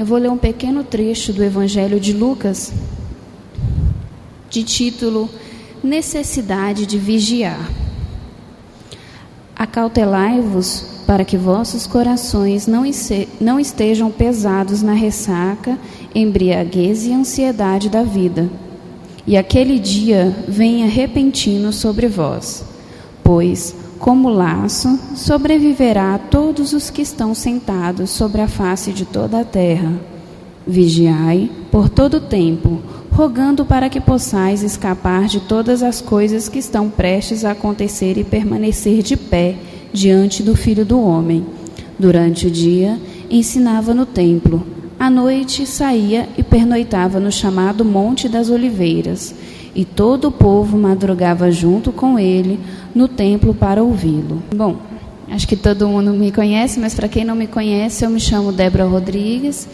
Eu vou ler um pequeno trecho do Evangelho de Lucas, de título Necessidade de Vigiar. Acautelai-vos para que vossos corações não estejam pesados na ressaca, embriaguez e ansiedade da vida, e aquele dia venha repentino sobre vós, pois, como laço, sobreviverá a todos os que estão sentados sobre a face de toda a terra. Vigiai por todo o tempo, rogando para que possais escapar de todas as coisas que estão prestes a acontecer e permanecer de pé diante do Filho do Homem. Durante o dia, ensinava no templo. À noite, saía e pernoitava no chamado Monte das Oliveiras, e todo o povo madrugava junto com ele no templo para ouvi-lo. Bom, acho que todo mundo me conhece, mas para quem não me conhece, eu me chamo Débora Rodrigues,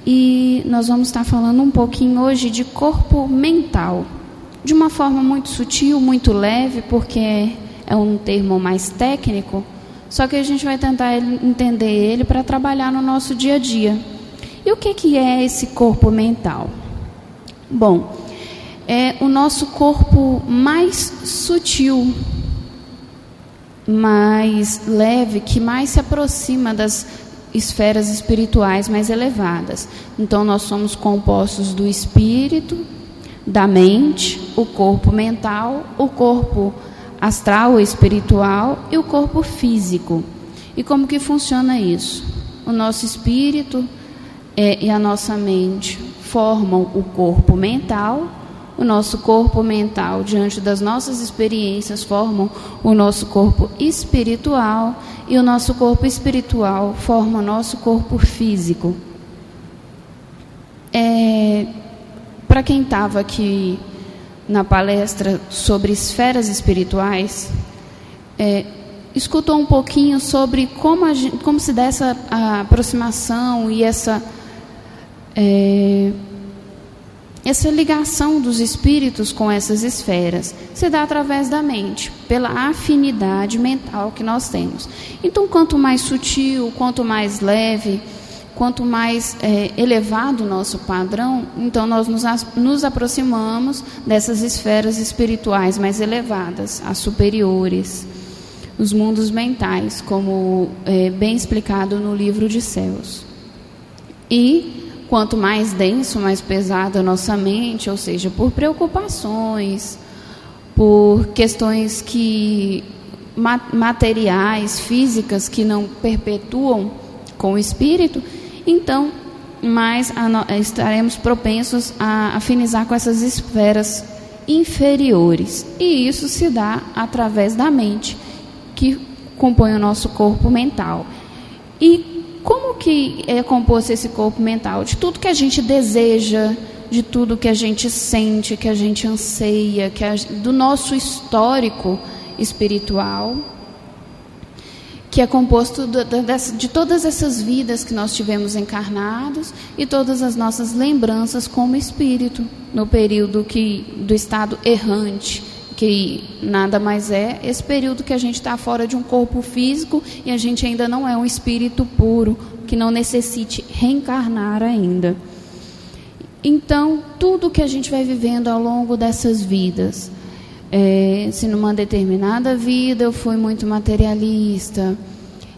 e nós vamos estar falando um pouquinho hoje de corpo mental, de uma forma muito sutil, muito leve, porque é um termo mais técnico, só que a gente vai tentar entender ele para trabalhar no nosso dia a dia. E o que é esse corpo mental? Bom, é o nosso corpo mais sutil, mais leve, que mais se aproxima das esferas espirituais mais elevadas. Então, nós somos compostos do espírito, da mente, o corpo mental, o corpo astral ou espiritual e o corpo físico. E como que funciona isso? O nosso espírito e a nossa mente formam o corpo mental, o nosso corpo mental, diante das nossas experiências, formam o nosso corpo espiritual, e o nosso corpo espiritual forma o nosso corpo físico. Para quem estava aqui na palestra sobre esferas espirituais, escutou um pouquinho sobre como se dá essa aproximação e essa ligação dos espíritos com essas esferas. Se dá através da mente, pela afinidade mental que nós temos. Então, quanto mais sutil, quanto mais leve, quanto mais elevado o nosso padrão, então nós nos aproximamos dessas esferas espirituais mais elevadas, as superiores, os mundos mentais, como bem explicado no livro de Céus. E quanto mais denso, mais pesada a nossa mente, ou seja, por preocupações, por questões materiais, físicas, que não perpetuam com o espírito, então mais estaremos propensos a afinizar com essas esferas inferiores. E isso se dá através da mente, que compõe o nosso corpo mental. E como que é composto esse corpo mental? De tudo que a gente deseja, de tudo que a gente sente, que a gente anseia, do nosso histórico espiritual, que é composto de todas essas vidas que nós tivemos encarnados e todas as nossas lembranças como espírito, no período do estado errante, que nada mais é esse período que a gente está fora de um corpo físico e a gente ainda não é um espírito puro, que não necessite reencarnar ainda. Então, tudo que a gente vai vivendo ao longo dessas vidas, se numa determinada vida eu fui muito materialista,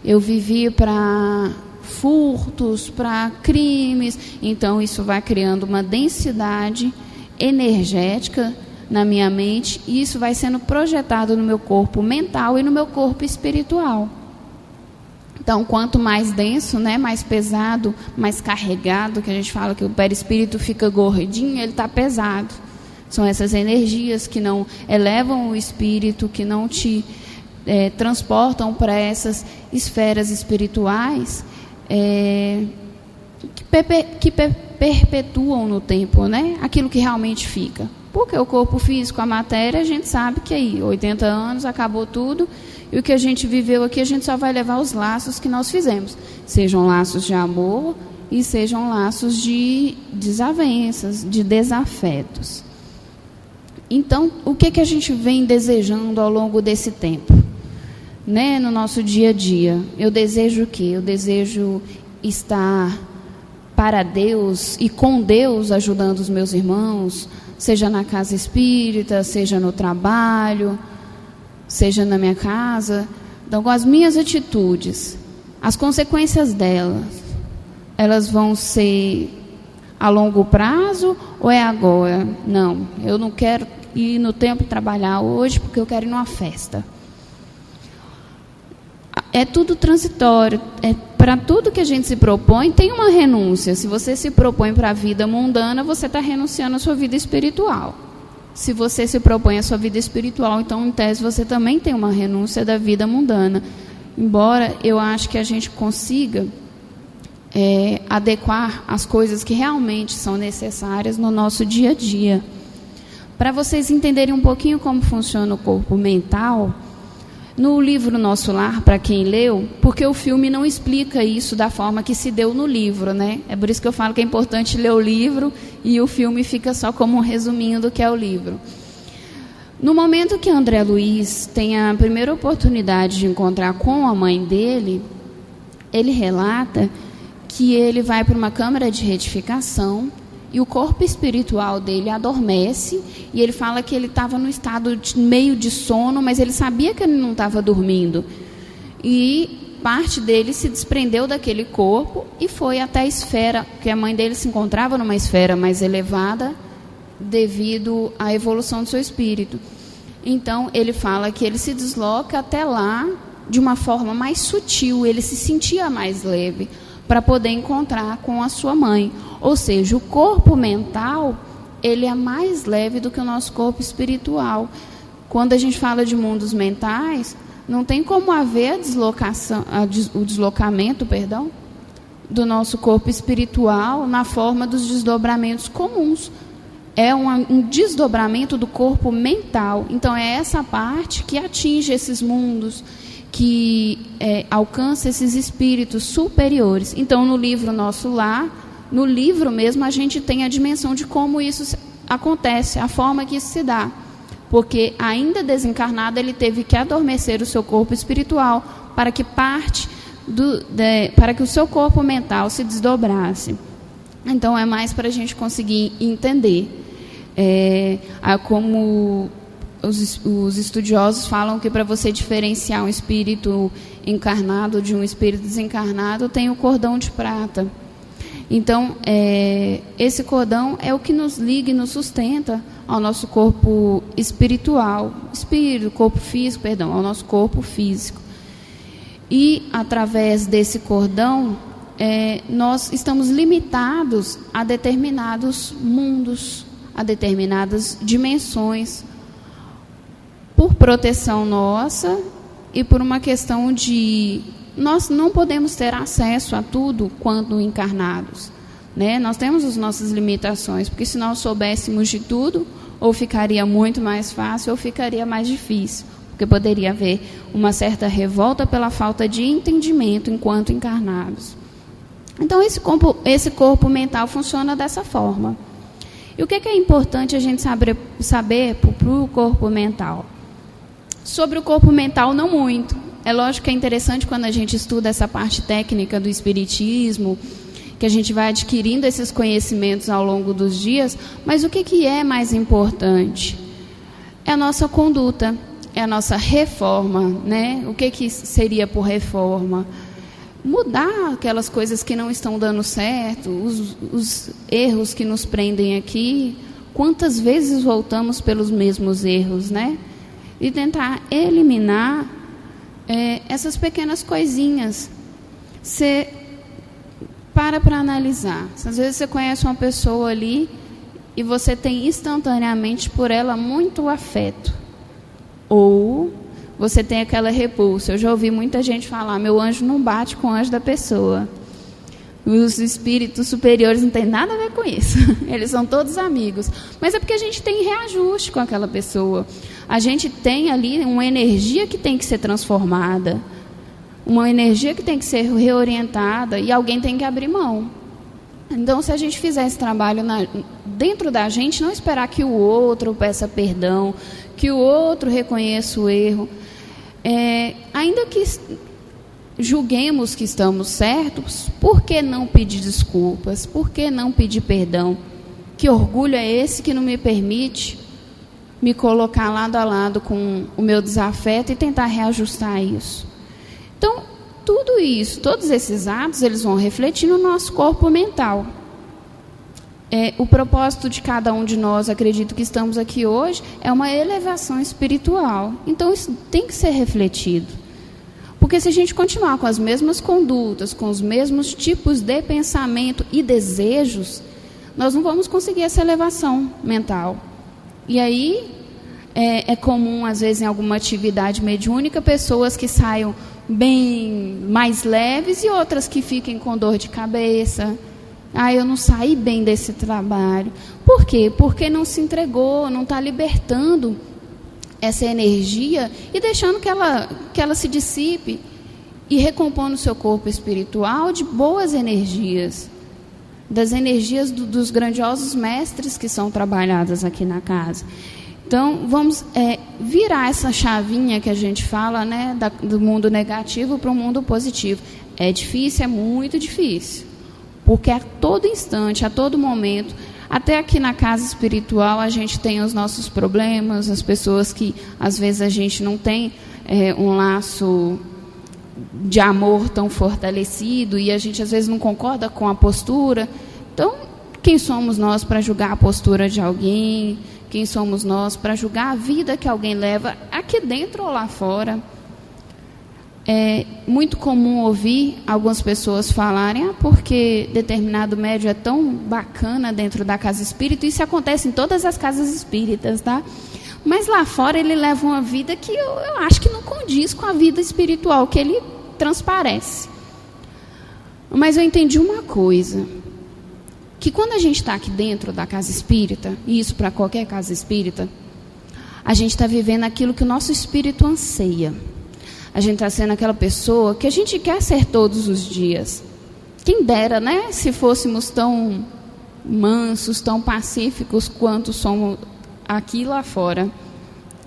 eu vivi para furtos, para crimes, então isso vai criando uma densidade energética na minha mente, e isso vai sendo projetado no meu corpo mental e no meu corpo espiritual. Então, quanto mais denso, mais pesado, mais carregado, que a gente fala que o perispírito fica gordinho, ele está pesado. São essas energias que não elevam o espírito, que não te transportam para essas esferas espirituais, que perpetuam no tempo, aquilo que realmente fica. Porque o corpo físico, a matéria, a gente sabe que aí, 80 anos, acabou tudo, e o que a gente viveu aqui, a gente só vai levar os laços que nós fizemos. Sejam laços de amor e sejam laços de desavenças, de desafetos. Então, o que a gente vem desejando ao longo desse tempo? No nosso dia a dia, eu desejo o quê? Eu desejo estar para Deus e com Deus ajudando os meus irmãos, seja na casa espírita, seja no trabalho, seja na minha casa. Então, com as minhas atitudes, as consequências delas, elas vão ser a longo prazo ou é agora? Não, eu não quero ir no templo trabalhar hoje porque eu quero ir numa festa. É tudo transitório. Para tudo que a gente se propõe, tem uma renúncia. Se você se propõe para a vida mundana, você está renunciando à sua vida espiritual. Se você se propõe à sua vida espiritual, então, em tese, você também tem uma renúncia da vida mundana. Embora eu acho que a gente consiga adequar as coisas que realmente são necessárias no nosso dia a dia. Para vocês entenderem um pouquinho como funciona o corpo mental, no livro Nosso Lar, para quem leu, porque o filme não explica isso da forma que se deu no livro, né? É por isso que eu falo que é importante ler o livro e o filme fica só como um resuminho do que é o livro. No momento que André Luiz tem a primeira oportunidade de encontrar com a mãe dele, ele relata que ele vai para uma câmara de retificação e o corpo espiritual dele adormece, e ele fala que ele estava no estado meio de sono, mas ele sabia que ele não estava dormindo. E parte dele se desprendeu daquele corpo e foi até a esfera, porque a mãe dele se encontrava numa esfera mais elevada devido à evolução do seu espírito. Então, ele fala que ele se desloca até lá de uma forma mais sutil, ele se sentia mais leve para poder encontrar com a sua mãe. Ou seja, o corpo mental, ele é mais leve do que o nosso corpo espiritual. Quando a gente fala de mundos mentais, não tem como haver o deslocamento do nosso corpo espiritual na forma dos desdobramentos comuns. É um desdobramento do corpo mental. Então, é essa parte que atinge esses mundos, que alcança esses espíritos superiores. Então, no livro Nosso Lar, no livro mesmo, a gente tem a dimensão de como isso acontece, a forma que isso se dá. Porque, ainda desencarnado, ele teve que adormecer o seu corpo espiritual para que para que o seu corpo mental se desdobrasse. Então, é mais para a gente conseguir entender. Como os estudiosos falam que para você diferenciar um espírito encarnado de um espírito desencarnado, tem o cordão de prata. Então, esse cordão é o que nos liga e nos sustenta ao nosso corpo espiritual, ao nosso corpo físico. E, através desse cordão, nós estamos limitados a determinados mundos, a determinadas dimensões, por proteção nossa e por uma questão de nós não podemos ter acesso a tudo quando encarnados, né? Nós temos as nossas limitações, porque se nós soubéssemos de tudo, ou ficaria muito mais fácil ou ficaria mais difícil, porque poderia haver uma certa revolta pela falta de entendimento enquanto encarnados. Então, esse corpo mental funciona dessa forma. E o que é importante a gente saber para o corpo mental? Sobre o corpo mental, não muito. É lógico que é interessante quando a gente estuda essa parte técnica do espiritismo, que a gente vai adquirindo esses conhecimentos ao longo dos dias, mas o que é mais importante? É a nossa conduta, é a nossa reforma, né? O que seria por reforma? Mudar aquelas coisas que não estão dando certo, os erros que nos prendem aqui. Quantas vezes voltamos pelos mesmos erros, né? E tentar eliminar essas pequenas coisinhas. Você para analisar. Às vezes você conhece uma pessoa ali e você tem instantaneamente por ela muito afeto. Ou você tem aquela repulsa. Eu já ouvi muita gente falar, meu anjo não bate com o anjo da pessoa. Os espíritos superiores não têm nada a ver com isso. Eles são todos amigos. Mas é porque a gente tem reajuste com aquela pessoa. A gente tem ali uma energia que tem que ser transformada. Uma energia que tem que ser reorientada. E alguém tem que abrir mão. Então, se a gente fizer esse trabalho dentro da gente, não esperar que o outro peça perdão, que o outro reconheça o erro. Ainda que julguemos que estamos certos, por que não pedir desculpas? Por que não pedir perdão? Que orgulho é esse que não me permite me colocar lado a lado com o meu desafeto e tentar reajustar isso? Então, tudo isso, todos esses atos, eles vão refletir no nosso corpo mental. O propósito de cada um de nós, acredito que estamos aqui hoje, é uma elevação espiritual. Então, isso tem que ser refletido. Porque se a gente continuar com as mesmas condutas, com os mesmos tipos de pensamento e desejos, nós não vamos conseguir essa elevação mental. E aí, é comum, às vezes, em alguma atividade mediúnica, pessoas que saiam bem mais leves e outras que fiquem com dor de cabeça. Eu não saí bem desse trabalho. Por quê? Porque não se entregou, não está libertando essa energia e deixando que ela se dissipe e recompondo o seu corpo espiritual de boas energias, das energias dos grandiosos mestres que são trabalhadas aqui na casa. Então, vamos virar essa chavinha que a gente fala, né, do mundo negativo para o mundo positivo. É difícil, é muito difícil. Porque a todo instante, a todo momento, até aqui na casa espiritual, a gente tem os nossos problemas, as pessoas que, às vezes, a gente não tem um laço de amor tão fortalecido e a gente, às vezes, não concorda com a postura. Então, quem somos nós para julgar a postura de alguém? Quem somos nós para julgar a vida que alguém leva aqui dentro ou lá fora? É muito comum ouvir algumas pessoas falarem porque determinado médium é tão bacana dentro da casa espírita. Isso acontece em todas as casas espíritas, tá? Mas lá fora ele leva uma vida que eu acho que não condiz com a vida espiritual que ele transparece. Mas eu entendi uma coisa, que quando a gente está aqui dentro da casa espírita, e isso para qualquer casa espírita, a gente está vivendo aquilo que o nosso espírito anseia. A gente está sendo aquela pessoa que a gente quer ser todos os dias. Quem dera, né? Se fôssemos tão mansos, tão pacíficos quanto somos aqui e lá fora.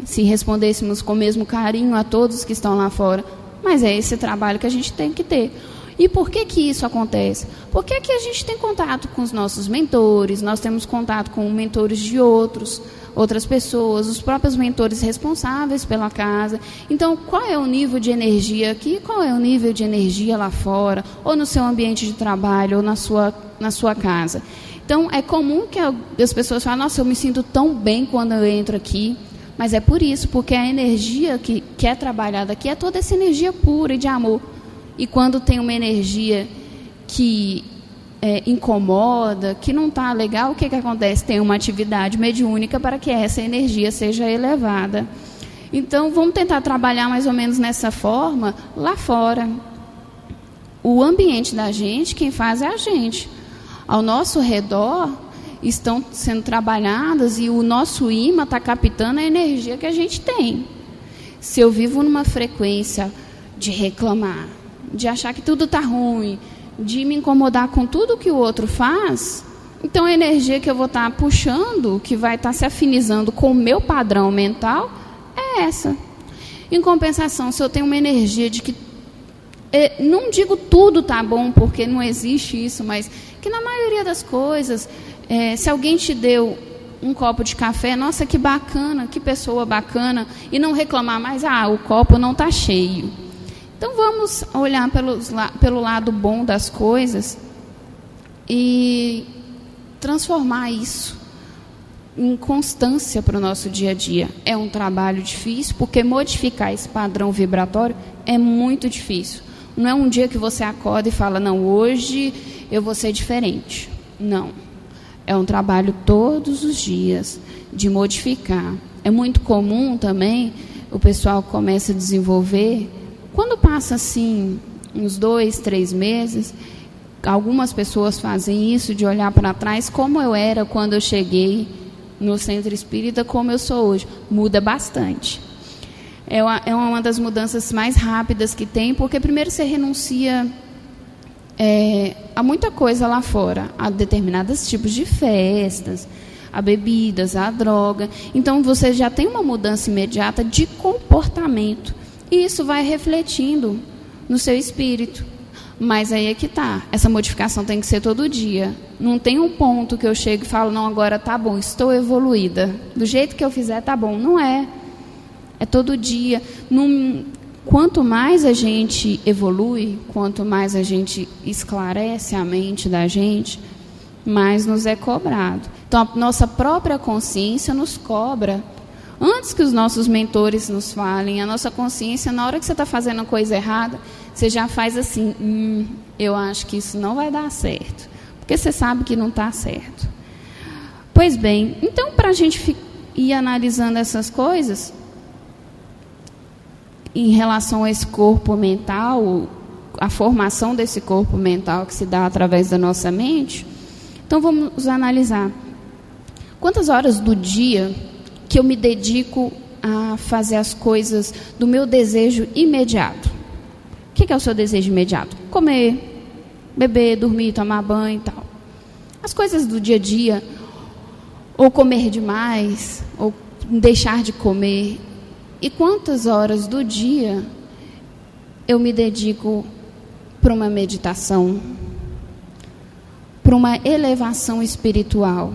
Se respondêssemos com o mesmo carinho a todos que estão lá fora. Mas é esse trabalho que a gente tem que ter. E por que isso acontece? Porque aqui a gente tem contato com os nossos mentores, nós temos contato com mentores de outras pessoas, os próprios mentores responsáveis pela casa. Então, qual é o nível de energia aqui? Qual é o nível de energia lá fora? Ou no seu ambiente de trabalho, ou na sua casa? Então, é comum que as pessoas falem, nossa, eu me sinto tão bem quando eu entro aqui. Mas é por isso, porque a energia que é trabalhada aqui é toda essa energia pura e de amor. E quando tem uma energia que incomoda, que não está legal, o que acontece? Tem uma atividade mediúnica para que essa energia seja elevada. Então, vamos tentar trabalhar mais ou menos nessa forma lá fora. O ambiente da gente, quem faz é a gente. Ao nosso redor estão sendo trabalhadas e o nosso imã está captando a energia que a gente tem. Se eu vivo numa frequência de reclamar, de achar que tudo está ruim, de me incomodar com tudo que o outro faz, então a energia que eu vou estar puxando, que vai estar se afinizando com o meu padrão mental, é essa. Em compensação, se eu tenho uma energia de que, não digo tudo está bom, porque não existe isso, mas que na maioria das coisas, se alguém te deu um copo de café, nossa, que bacana, que pessoa bacana, e não reclamar mais, o copo não está cheio. Então, vamos olhar pelo lado bom das coisas e transformar isso em constância para o nosso dia a dia. É um trabalho difícil, porque modificar esse padrão vibratório é muito difícil. Não é um dia que você acorda e fala, não, hoje eu vou ser diferente. Não. É um trabalho todos os dias de modificar. É muito comum também, o pessoal começa a desenvolver. Quando passa assim, uns 2, 3 meses, algumas pessoas fazem isso, de olhar para trás, como eu era quando eu cheguei no centro espírita, como eu sou hoje. Muda bastante. É uma das mudanças mais rápidas que tem, porque primeiro você renuncia a muita coisa lá fora, a determinados tipos de festas, a bebidas, a droga. Então, você já tem uma mudança imediata de comportamento. E isso vai refletindo no seu espírito. Mas aí é que tá, essa modificação tem que ser todo dia. Não tem um ponto que eu chego e falo, não, agora tá bom, estou evoluída. Do jeito que eu fizer tá bom. Não é. É todo dia. Quanto mais a gente evolui, quanto mais a gente esclarece a mente da gente, mais nos é cobrado. Então, a nossa própria consciência nos cobra. Antes que os nossos mentores nos falem, a nossa consciência, na hora que você está fazendo a coisa errada, você já faz assim, eu acho que isso não vai dar certo. Porque você sabe que não está certo. Pois bem, então, para a gente ir analisando essas coisas, em relação a esse corpo mental, a formação desse corpo mental que se dá através da nossa mente, então vamos analisar. Quantas horas do dia que eu me dedico a fazer as coisas do meu desejo imediato? O que é o seu desejo imediato? Comer, beber, dormir, tomar banho e tal. As coisas do dia a dia, ou comer demais, ou deixar de comer. E quantas horas do dia eu me dedico para uma meditação, para uma elevação espiritual?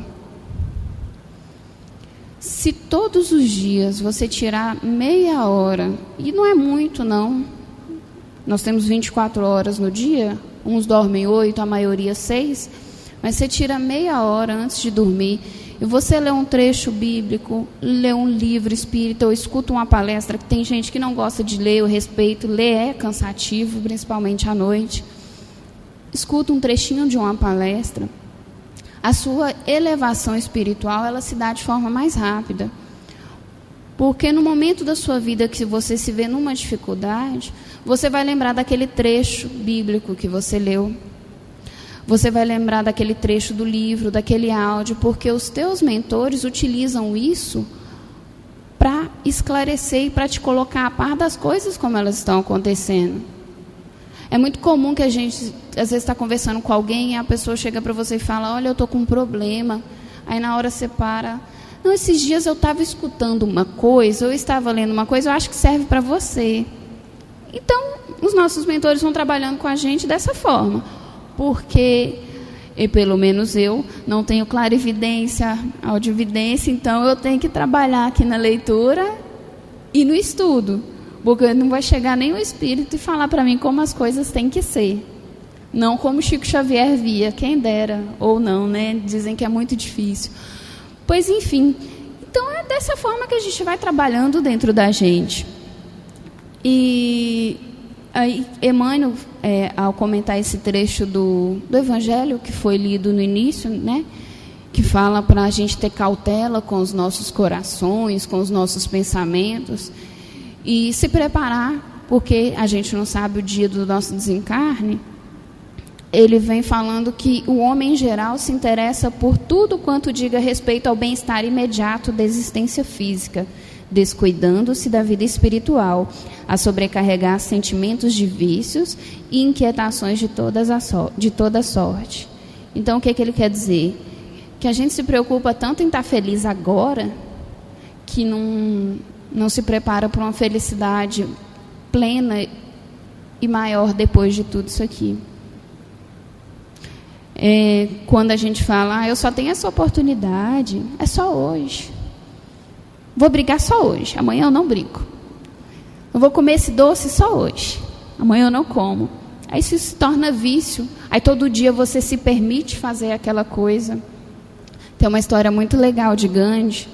Se todos os dias você tirar meia hora, e não é muito não, nós temos 24 horas no dia, uns dormem 8, a maioria 6, mas você tira meia hora antes de dormir, e você lê um trecho bíblico, lê um livro espírita, ou escuta uma palestra, que tem gente que não gosta de ler, eu respeito, ler é cansativo, principalmente à noite. Escuta um trechinho de uma palestra, a sua elevação espiritual, ela se dá de forma mais rápida. Porque no momento da sua vida que você se vê numa dificuldade, você vai lembrar daquele trecho bíblico que você leu. Você vai lembrar daquele trecho do livro, daquele áudio, porque os teus mentores utilizam isso para esclarecer e para te colocar a par das coisas como elas estão acontecendo. É muito comum que a gente, às vezes, está conversando com alguém e a pessoa chega para você e fala, olha, eu estou com um problema. Aí, na hora, você para. Não, esses dias eu estava escutando uma coisa, eu estava lendo uma coisa, eu acho que serve para você. Então, os nossos mentores vão trabalhando com a gente dessa forma. Porque, e pelo menos eu, não tenho clarividência, audiovidência, então eu tenho que trabalhar aqui na leitura e no estudo. Porque não vai chegar nem o espírito e falar para mim como as coisas têm que ser. Não como Chico Xavier via, quem dera, ou não, né? Dizem que é muito difícil. Pois, enfim, então é dessa forma que a gente vai trabalhando dentro da gente. E aí, Emmanuel, ao comentar esse trecho do Evangelho, que foi lido no início, né? Que fala para a gente ter cautela com os nossos corações, com os nossos pensamentos, e se preparar, porque a gente não sabe o dia do nosso desencarne. Ele vem falando que o homem em geral se interessa por tudo quanto diga respeito ao bem-estar imediato da existência física, descuidando-se da vida espiritual, a sobrecarregar sentimentos de vícios e inquietações de toda sorte. Então, o que ele quer dizer? Que a gente se preocupa tanto em estar feliz agora, que não se prepara para uma felicidade plena e maior depois de tudo isso aqui. Quando a gente fala, eu só tenho essa oportunidade, é só hoje. Vou brigar só hoje, amanhã eu não brigo. Eu vou comer esse doce só hoje, amanhã eu não como. Aí isso se torna vício, aí todo dia você se permite fazer aquela coisa. Tem uma história muito legal de Gandhi,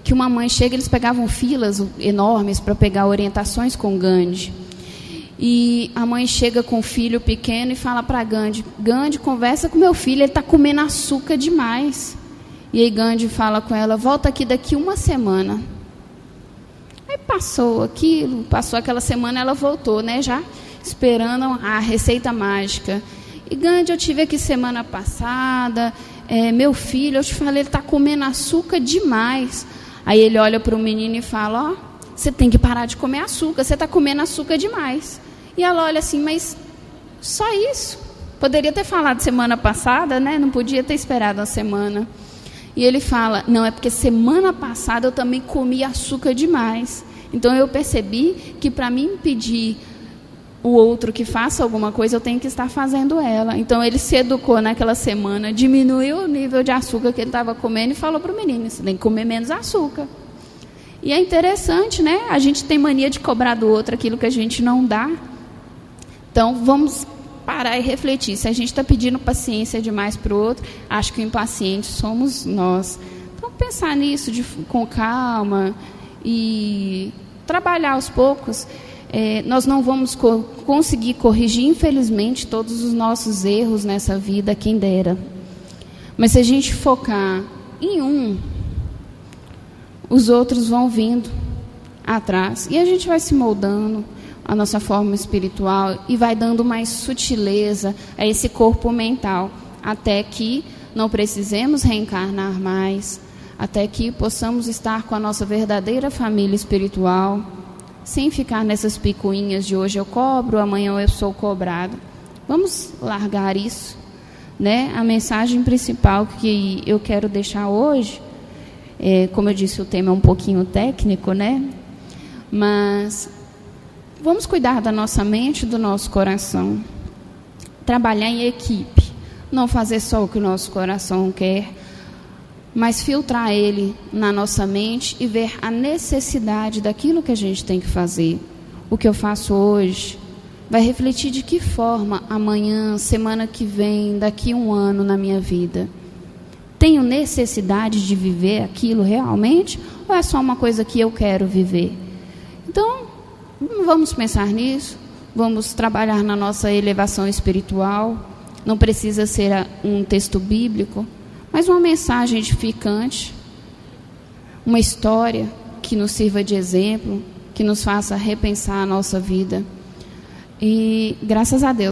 que uma mãe chega, eles pegavam filas enormes para pegar orientações com Gandhi. E a mãe chega com o filho pequeno e fala para Gandhi, Gandhi, conversa com meu filho, ele está comendo açúcar demais. E aí Gandhi fala com ela, volta aqui daqui uma semana. Aí passou aquela semana, ela voltou, né, já esperando a receita mágica. E Gandhi, eu tive aqui semana passada, meu filho, eu te falei, ele está comendo açúcar demais. Aí ele olha para o menino e fala, você tem que parar de comer açúcar, você está comendo açúcar demais. E ela olha assim, mas só isso? Poderia ter falado semana passada, né? Não podia ter esperado uma semana. E ele fala, não, é porque semana passada eu também comi açúcar demais. Então eu percebi que para mim impedir o outro que faça alguma coisa, eu tenho que estar fazendo ela. Então, ele se educou naquela semana, diminuiu o nível de açúcar que ele estava comendo e falou para o menino, você tem que comer menos açúcar. E é interessante, né? A gente tem mania de cobrar do outro aquilo que a gente não dá. Então, vamos parar e refletir. Se a gente está pedindo paciência demais para o outro, acho que o impaciente somos nós. Então, pensar nisso com calma e trabalhar aos poucos. Nós não vamos conseguir corrigir, infelizmente, todos os nossos erros nessa vida, quem dera. Mas se a gente focar em os outros vão vindo atrás. E a gente vai se moldando a nossa forma espiritual e vai dando mais sutileza a esse corpo mental, até que não precisemos reencarnar mais, até que possamos estar com a nossa verdadeira família espiritual, sem ficar nessas picuinhas de hoje eu cobro, amanhã eu sou cobrado. Vamos largar isso, né? A mensagem principal que eu quero deixar hoje, como eu disse, o tema é um pouquinho técnico, né? Mas vamos cuidar da nossa mente e do nosso coração. Trabalhar em equipe. Não fazer só o que o nosso coração quer, mas filtrar ele na nossa mente e ver a necessidade daquilo que a gente tem que fazer. O que eu faço hoje vai refletir de que forma amanhã, semana que vem, daqui a um ano na minha vida. Tenho necessidade de viver aquilo realmente? Ou é só uma coisa que eu quero viver? Então, vamos pensar nisso. Vamos trabalhar na nossa elevação espiritual. Não precisa ser um texto bíblico, mas uma mensagem edificante, uma história que nos sirva de exemplo, que nos faça repensar a nossa vida. E graças a Deus.